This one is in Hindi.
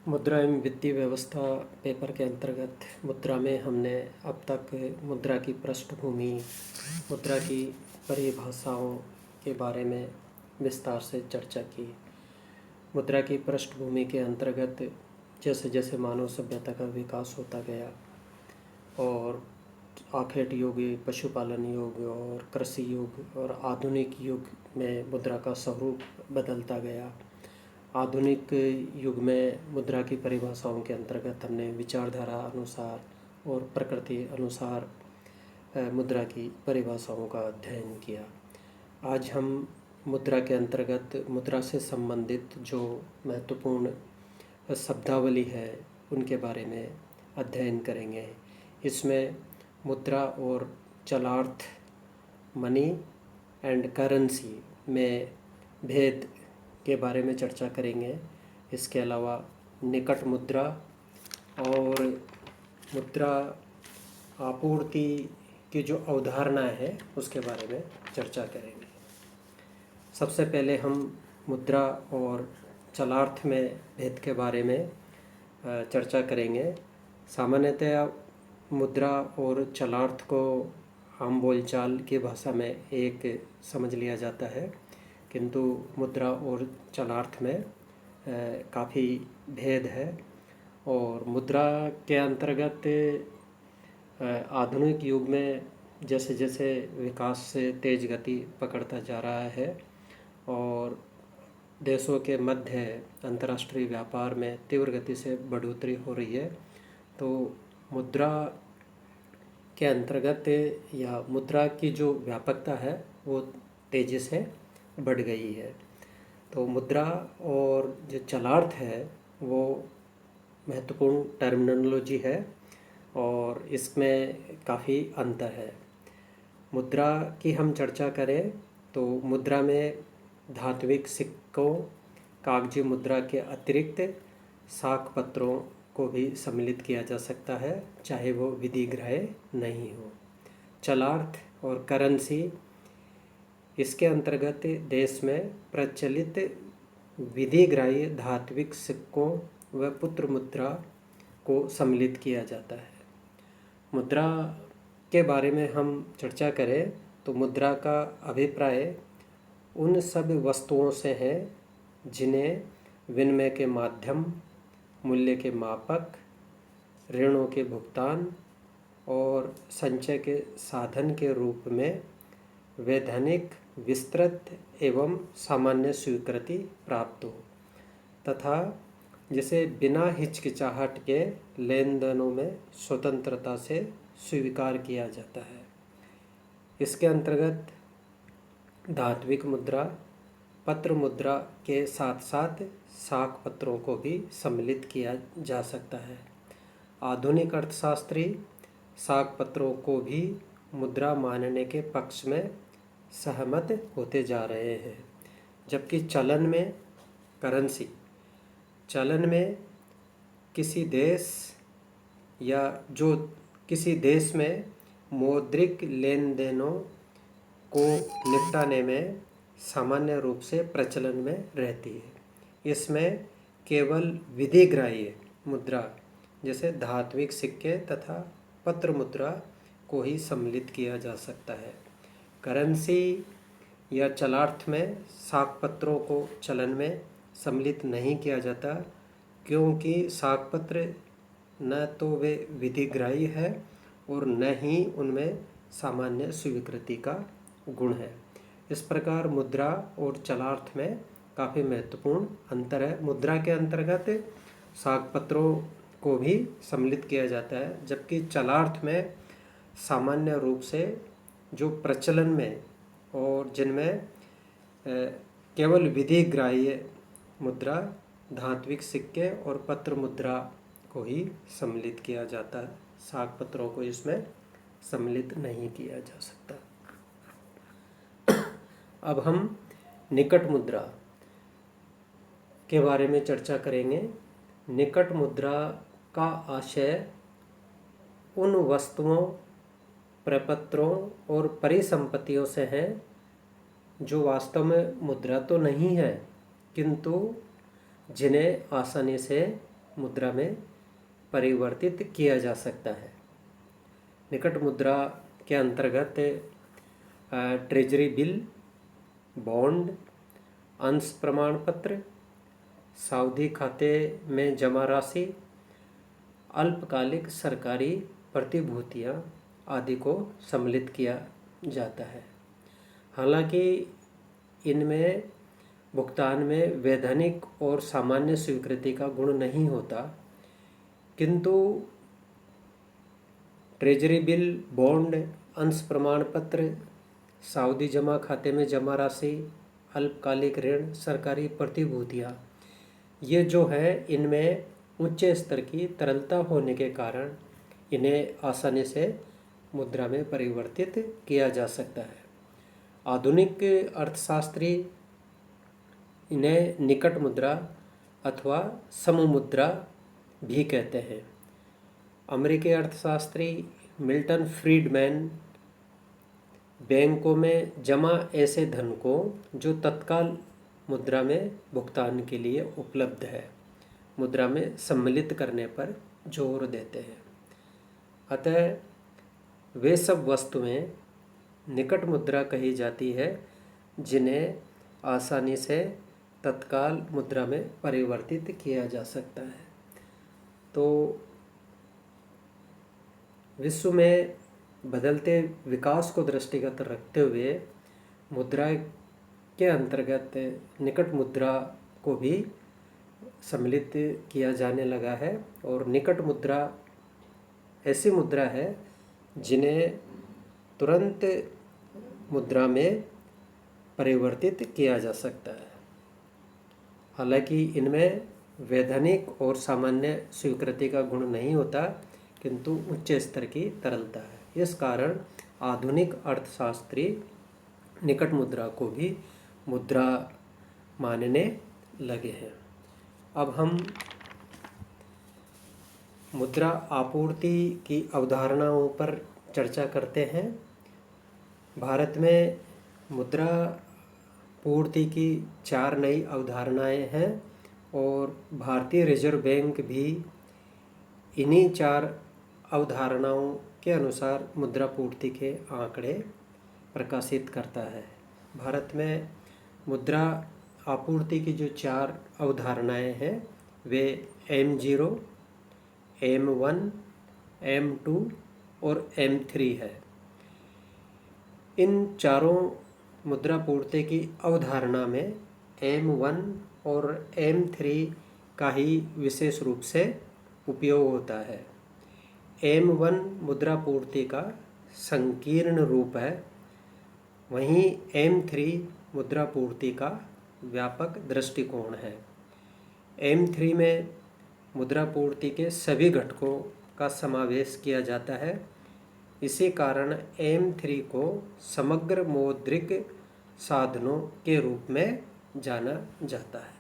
मुद्रा एवं वित्तीय व्यवस्था पेपर के अंतर्गत मुद्रा में हमने अब तक मुद्रा की पृष्ठभूमि, मुद्रा की परिभाषाओं के बारे में विस्तार से चर्चा की। मुद्रा की पृष्ठभूमि के अंतर्गत जैसे जैसे मानव सभ्यता का विकास होता गया और आखेट युग, पशुपालन युग और कृषि युग और आधुनिक युग में मुद्रा का स्वरूप बदलता गया। आधुनिक युग में मुद्रा की परिभाषाओं के अंतर्गत हमने विचारधारा अनुसार और प्रकृति अनुसार मुद्रा की परिभाषाओं का अध्ययन किया। आज हम मुद्रा के अंतर्गत मुद्रा से संबंधित जो महत्वपूर्ण शब्दावली है उनके बारे में अध्ययन करेंगे। इसमें मुद्रा और चलार्थ, मनी एंड करेंसी में भेद के बारे में चर्चा करेंगे। इसके अलावा निकट मुद्रा और मुद्रा आपूर्ति की जो अवधारणा है उसके बारे में चर्चा करेंगे। सबसे पहले हम मुद्रा और चलार्थ में भेद के बारे में चर्चा करेंगे। सामान्यतया मुद्रा और चलार्थ को आम बोलचाल की भाषा में एक समझ लिया जाता है, किंतु मुद्रा और चलार्थ में काफ़ी भेद है। और मुद्रा के अंतर्गत आधुनिक युग में जैसे जैसे विकास से तेज़ गति पकड़ता जा रहा है और देशों के मध्य अंतर्राष्ट्रीय व्यापार में तीव्र गति से बढ़ोतरी हो रही है, तो मुद्रा के अंतर्गत या मुद्रा की जो व्यापकता है वो तेज़ी से बढ़ गई है। तो मुद्रा और जो चलार्थ है वो महत्वपूर्ण टर्मिनोलॉजी है और इसमें काफ़ी अंतर है। मुद्रा की हम चर्चा करें तो मुद्रा में धात्विक सिक्कों, कागजी मुद्रा के अतिरिक्त साख पत्रों को भी सम्मिलित किया जा सकता है, चाहे वो विधिग्राह्य नहीं हो। चलार्थ और करेंसी, इसके अंतर्गत देश में प्रचलित विधिग्राह्य धात्विक सिक्कों व पुत्र मुद्रा को सम्मिलित किया जाता है। मुद्रा के बारे में हम चर्चा करें तो मुद्रा का अभिप्राय उन सब वस्तुओं से है जिन्हें विनिमय के माध्यम, मूल्य के मापक, ऋणों के भुगतान और संचय के साधन के रूप में वैधानिक, विस्तृत एवं सामान्य स्वीकृति प्राप्त हो तथा जिसे बिना हिचकिचाहट के लेन देनों में स्वतंत्रता से स्वीकार किया जाता है। इसके अंतर्गत धात्विक मुद्रा, पत्र मुद्रा के साथ साथ साख पत्रों को भी सम्मिलित किया जा सकता है। आधुनिक अर्थशास्त्री साख पत्रों को भी मुद्रा मानने के पक्ष में सहमत होते जा रहे हैं, जबकि चलन में करेंसी, चलन में किसी देश या जो किसी देश में मौद्रिक लेन देनों को निपटाने में सामान्य रूप से प्रचलन में रहती है। इसमें केवल विधिग्राह्य मुद्रा जैसे धात्विक सिक्के तथा पत्र मुद्रा को ही सम्मिलित किया जा सकता है। करेंसी या चलार्थ में साख पत्रों को चलन में सम्मिलित नहीं किया जाता, क्योंकि साख पत्र न तो वे विधिग्राह्य है और न ही उनमें सामान्य स्वीकृति का गुण है। इस प्रकार मुद्रा और चलार्थ में काफ़ी महत्वपूर्ण अंतर है। मुद्रा के अंतर्गत साख पत्रों को भी सम्मिलित किया जाता है, जबकि चलार्थ में सामान्य रूप से जो प्रचलन में और जिनमें केवल विधिग्राह्य मुद्रा, धात्विक सिक्के और पत्र मुद्रा को ही सम्मिलित किया जाता है। साख पत्रों को इसमें सम्मिलित नहीं किया जा सकता। अब हम निकट मुद्रा के बारे में चर्चा करेंगे। निकट मुद्रा का आशय उन वस्तुओं, प्रपत्रों और परिसंपत्तियों से है जो वास्तव में मुद्रा तो नहीं है, किंतु जिन्हें आसानी से मुद्रा में परिवर्तित किया जा सकता है। निकट मुद्रा के अंतर्गत ट्रेजरी बिल, बॉन्ड, अंश प्रमाण पत्र, सावधि खाते में जमा राशि, अल्पकालिक सरकारी प्रतिभूतियाँ आदि को सम्मिलित किया जाता है। हालांकि इनमें भुगतान में वैधानिक और सामान्य स्वीकृति का गुण नहीं होता, किंतु ट्रेजरी बिल, बॉन्ड, अंश प्रमाण पत्र, सावधि जमा खाते में जमा राशि, अल्पकालिक ऋण, सरकारी प्रतिभूतियाँ, ये जो है इनमें उच्च स्तर की तरलता होने के कारण इन्हें आसानी से मुद्रा में परिवर्तित किया जा सकता है। आधुनिक अर्थशास्त्री इन्हें निकट मुद्रा अथवा सममुद्रा भी कहते हैं। अमेरिकी अर्थशास्त्री मिल्टन फ्रीडमैन बैंकों में जमा ऐसे धन को जो तत्काल मुद्रा में भुगतान के लिए उपलब्ध है, मुद्रा में सम्मिलित करने पर जोर देते हैं। अतः वे सब वस्तुएं निकट मुद्रा कही जाती है जिन्हें आसानी से तत्काल मुद्रा में परिवर्तित किया जा सकता है। तो विश्व में बदलते विकास को दृष्टिगत रखते हुए मुद्रा के अंतर्गत निकट मुद्रा को भी सम्मिलित किया जाने लगा है। और निकट मुद्रा ऐसी मुद्रा है जिन्हें तुरंत मुद्रा में परिवर्तित किया जा सकता है। हालांकि इनमें वैधानिक और सामान्य स्वीकृति का गुण नहीं होता, किंतु उच्च स्तर की तरलता है। इस कारण आधुनिक अर्थशास्त्री निकट मुद्रा को भी मुद्रा मानने लगे हैं। अब हम मुद्रा आपूर्ति की अवधारणाओं पर चर्चा करते हैं। भारत में मुद्रा पूर्ति की 4 नई अवधारणाएं हैं और भारतीय रिजर्व बैंक भी इन्हीं 4 अवधारणाओं के अनुसार मुद्रा पूर्ति के आंकड़े प्रकाशित करता है। भारत में मुद्रा आपूर्ति की जो 4 अवधारणाएं हैं वे M0, M1, M2 और M3 है। इन चारों मुद्रा पूर्ति की अवधारणा में M1 और M3 का ही विशेष रूप से उपयोग होता है। M1 मुद्रा पूर्ति का संकीर्ण रूप है, वहीं M3 मुद्रा पूर्ति का व्यापक दृष्टिकोण है। M3 में मुद्रा पूर्ति के सभी घटकों का समावेश किया जाता है। इसी कारण M3 को समग्र मौद्रिक साधनों के रूप में जाना जाता है।